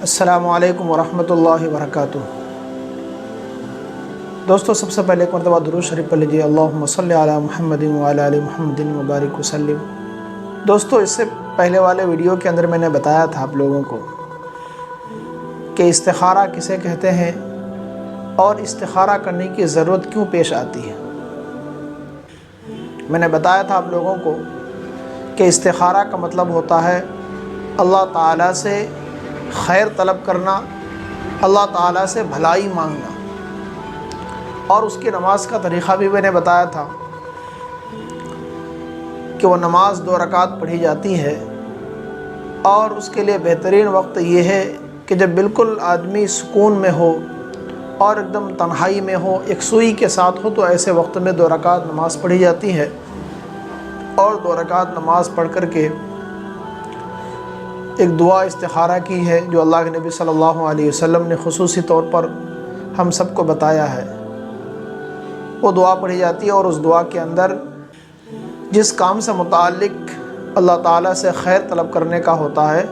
السلام علیکم ورحمۃ اللہ وبرکاتہ۔ دوستو، سب سے پہلے ایک مرتبہ درود شریف پڑھ لیجیے۔ اللہم صلی علی محمد وعلی آل محمد مبارک وسلم۔ دوستو، اس سے پہلے والے ویڈیو کے اندر میں نے بتایا تھا آپ لوگوں کو کہ استخارہ کسے کہتے ہیں اور استخارہ کرنے کی ضرورت کیوں پیش آتی ہے۔ میں نے بتایا تھا آپ لوگوں کو کہ استخارہ کا مطلب ہوتا ہے اللہ تعالیٰ سے خیر طلب کرنا، اللہ تعالیٰ سے بھلائی مانگنا، اور اس کی نماز کا طریقہ بھی میں نے بتایا تھا کہ وہ نماز 2 رکعت پڑھی جاتی ہے، اور اس کے لیے بہترین وقت یہ ہے کہ جب بالکل آدمی سکون میں ہو اور ایک دم تنہائی میں ہو، ایک سوئی کے ساتھ ہو، تو ایسے وقت میں 2 رکعت نماز پڑھی جاتی ہے۔ اور 2 رکعت نماز پڑھ کر کے ایک دعا استخارہ کی ہے جو اللہ کے نبی صلی اللہ علیہ وسلم نے خصوصی طور پر ہم سب کو بتایا ہے۔ وہ دعا پڑھی جاتی ہے، اور اس دعا کے اندر جس کام سے متعلق اللہ تعالیٰ سے خیر طلب کرنے کا ہوتا ہے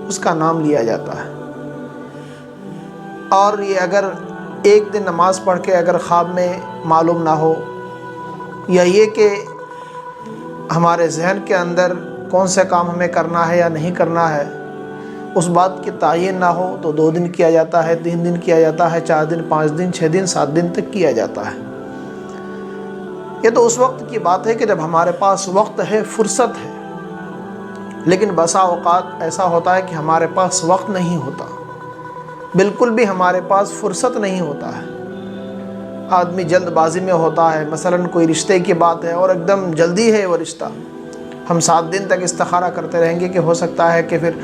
اس کا نام لیا جاتا ہے۔ اور یہ اگر ایک دن نماز پڑھ کے اگر خواب میں معلوم نہ ہو، یا یہ کہ ہمارے ذہن کے اندر کون سے کام ہمیں کرنا ہے یا نہیں کرنا ہے، اس بات کی تعین نہ ہو، تو 2 دن کیا جاتا ہے، 3 دن کیا جاتا ہے، 4 دن، 5 دن، 6 دن، 7 دن تک کیا جاتا ہے۔ یہ تو اس وقت کی بات ہے کہ جب ہمارے پاس وقت ہے، فرصت ہے۔ لیکن بسا اوقات ایسا ہوتا ہے کہ ہمارے پاس وقت نہیں ہوتا، بالکل بھی ہمارے پاس فرصت نہیں ہوتا ہے۔ آدمی جلد بازی میں ہوتا ہے، مثلاً کوئی رشتے کی بات ہے اور ایک دم جلدی ہے وہ رشتہ، ہم 7 دن تک استخارہ کرتے رہیں گے کہ ہو سکتا ہے کہ پھر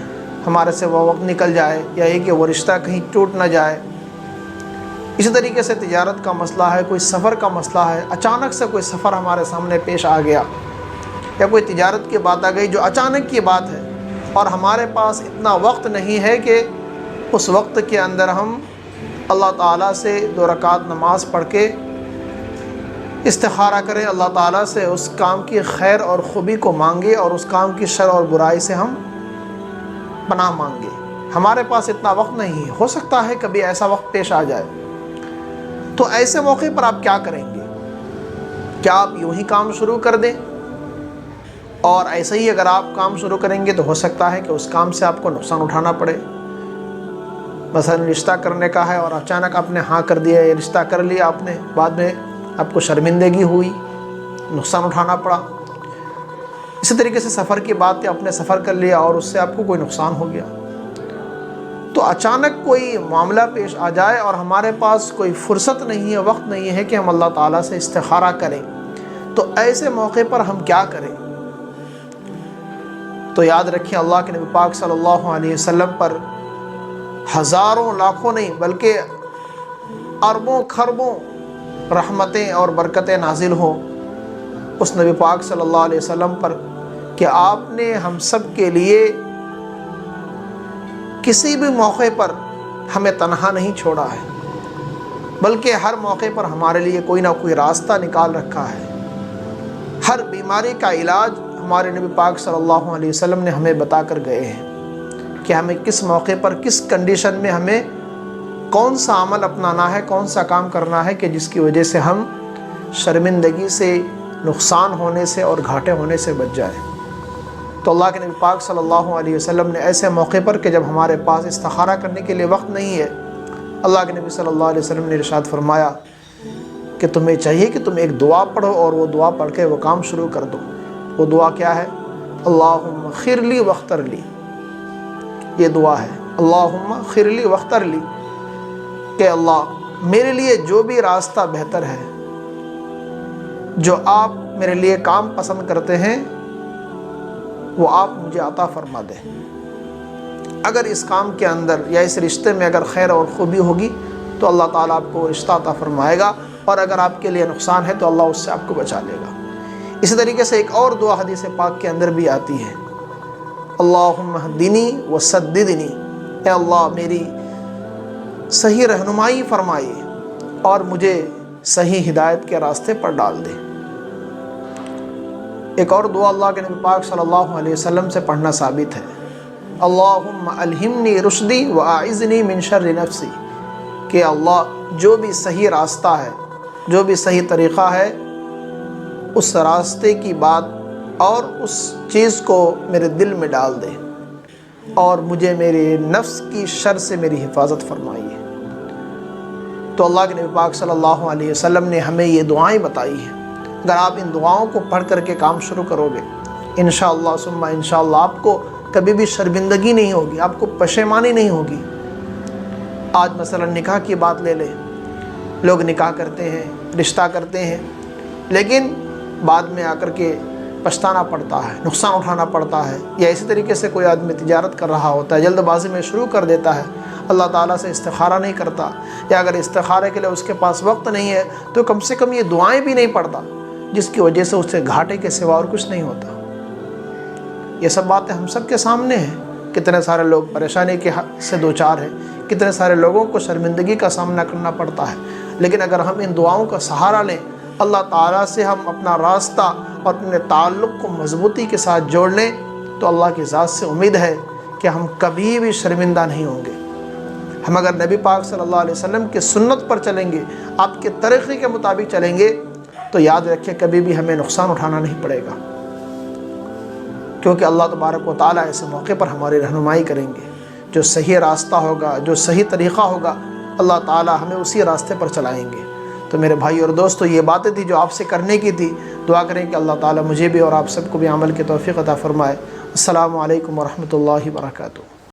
ہمارے سے وہ وقت نکل جائے، یا یہ کہ وہ رشتہ کہیں ٹوٹ نہ جائے۔ اسی طریقے سے تجارت کا مسئلہ ہے، کوئی سفر کا مسئلہ ہے، اچانک سے کوئی سفر ہمارے سامنے پیش آ گیا، یا کوئی تجارت کی بات آ گئی جو اچانک کی بات ہے، اور ہمارے پاس اتنا وقت نہیں ہے کہ اس وقت کے اندر ہم اللہ تعالیٰ سے 2 رکعت نماز پڑھ کے استخارہ کریں، اللہ تعالیٰ سے اس کام کی خیر اور خوبی کو مانگے، اور اس کام کی شر اور برائی سے ہم پناہ مانگے۔ ہمارے پاس اتنا وقت نہیں ہے۔ ہو سکتا ہے کبھی ایسا وقت پیش آ جائے، تو ایسے موقع پر آپ کیا کریں گے؟ کیا آپ یوں ہی کام شروع کر دیں؟ اور ایسے ہی اگر آپ کام شروع کریں گے تو ہو سکتا ہے کہ اس کام سے آپ کو نقصان اٹھانا پڑے۔ مثلا رشتہ کرنے کا ہے اور اچانک آپ نے ہاں کر دیا، یہ رشتہ کر لیا آپ نے، بعد میں آپ کو شرمندگی ہوئی، نقصان اٹھانا پڑا۔ اسی طریقے سے سفر کی بات ہے، آپ نے سفر کر لیا اور اس سے آپ کو کوئی نقصان ہو گیا۔ تو اچانک کوئی معاملہ پیش آ جائے اور ہمارے پاس کوئی فرصت نہیں ہے، وقت نہیں ہے کہ ہم اللہ تعالیٰ سے استخارہ کریں، تو ایسے موقع پر ہم کیا کریں؟ تو یاد رکھیں، اللہ کے نبی پاک صلی اللہ علیہ وسلم پر ہزاروں، لاکھوں نہیں بلکہ اربوں کھربوں رحمتیں اور برکتیں نازل ہوں اس نبی پاک صلی اللہ علیہ وسلم پر، کہ آپ نے ہم سب کے لیے کسی بھی موقع پر ہمیں تنہا نہیں چھوڑا ہے، بلکہ ہر موقع پر ہمارے لیے کوئی نہ کوئی راستہ نکال رکھا ہے۔ ہر بیماری کا علاج ہمارے نبی پاک صلی اللہ علیہ وسلم نے ہمیں بتا کر گئے ہیں کہ ہمیں کس موقع پر، کس کنڈیشن میں ہمیں کون سا عمل اپنانا ہے، کون سا کام کرنا ہے کہ جس کی وجہ سے ہم شرمندگی سے، نقصان ہونے سے اور گھاٹے ہونے سے بچ جائیں۔ تو اللہ کے نبی پاک صلی اللہ علیہ وسلم نے ایسے موقع پر کہ جب ہمارے پاس استخارہ کرنے کے لیے وقت نہیں ہے، اللہ کے نبی صلی اللہ علیہ وسلم نے ارشاد فرمایا کہ تمہیں چاہیے کہ تم ایک دعا پڑھو، اور وہ دعا پڑھ کے وہ کام شروع کر دو۔ وہ دعا کیا ہے؟ اللہم خیر لی واختر لی۔ یہ دعا ہے، اللہم خیر لی واختر لی، کہ اللہ میرے لیے جو بھی راستہ بہتر ہے، جو آپ میرے لیے کام پسند کرتے ہیں، وہ آپ مجھے عطا فرما دیں۔ اگر اس کام کے اندر یا اس رشتے میں اگر خیر اور خوبی ہوگی تو اللہ تعالیٰ آپ کو وہ رشتہ عطا فرمائے گا، اور اگر آپ کے لیے نقصان ہے تو اللہ اس سے آپ کو بچا لے گا۔ اسی طریقے سے ایک اور دعا حدیث پاک کے اندر بھی آتی ہے، اللہم اہدنی وسددنی، اے اللہ میری صحیح رہنمائی فرمائیے اور مجھے صحیح ہدایت کے راستے پر ڈال دے۔ ایک اور دعا اللہ کے نبی پاک صلی اللہ علیہ وسلم سے پڑھنا ثابت ہے، اللہم الہمنی رشدی و اعذنی من شر نفسی، کہ اللہ جو بھی صحیح راستہ ہے، جو بھی صحیح طریقہ ہے، اس راستے کی بات اور اس چیز کو میرے دل میں ڈال دے، اور مجھے میرے نفس کی شر سے میری حفاظت فرمائیے۔ تو اللہ کے نبی پاک صلی اللہ علیہ وسلم نے ہمیں یہ دعائیں بتائی ہیں۔ اگر آپ ان دعاؤں کو پڑھ کر کے کام شروع کرو گے، انشاءاللہ ثم انشاءاللہ آپ کو کبھی بھی شرمندگی نہیں ہوگی، آپ کو پشیمانی نہیں ہوگی۔ آج مثلا نکاح کی بات لے لیں، لوگ نکاح کرتے ہیں، رشتہ کرتے ہیں، لیکن بعد میں آ کر کے پچھتانا پڑتا ہے، نقصان اٹھانا پڑتا ہے۔ یا اسی طریقے سے کوئی آدمی تجارت کر رہا ہوتا ہے، جلد بازی میں شروع کر دیتا ہے، اللہ تعالیٰ سے استخارہ نہیں کرتا، یا اگر استخارے کے لیے اس کے پاس وقت نہیں ہے تو کم سے کم یہ دعائیں بھی نہیں پڑھتا، جس کی وجہ سے اس سے گھاٹے کے سوا اور کچھ نہیں ہوتا۔ یہ سب باتیں ہم سب کے سامنے ہیں۔ کتنے سارے لوگ پریشانی کے سے دوچار ہیں، کتنے سارے لوگوں کو شرمندگی کا سامنا کرنا پڑتا ہے، لیکن اگر ہم ان دعاؤں کا سہارا لیں، اللہ تعالیٰ سے ہم اپنا راستہ اور اپنے تعلق کو مضبوطی کے ساتھ جوڑ لیں، تو اللہ کی ذات سے امید ہے کہ ہم کبھی بھی شرمندہ نہیں ہوں گے۔ ہم اگر نبی پاک صلی اللہ علیہ وسلم کی سنت پر چلیں گے، آپ کے طریقے کے مطابق چلیں گے، تو یاد رکھیں کبھی بھی ہمیں نقصان اٹھانا نہیں پڑے گا، کیونکہ اللہ تبارک و تعالیٰ ایسے موقع پر ہماری رہنمائی کریں گے۔ جو صحیح راستہ ہوگا، جو صحیح طریقہ ہوگا، اللہ تعالیٰ ہمیں اسی راستے پر چلائیں گے۔ تو میرے بھائی اور دوستو، یہ باتیں تھی جو آپ سے کرنے کی تھی۔ دعا کریں کہ اللہ تعالیٰ مجھے بھی اور آپ سب کو بھی عمل کی توفیق عطا فرمائے۔ السلام علیکم ورحمۃ اللہ وبرکاتہ۔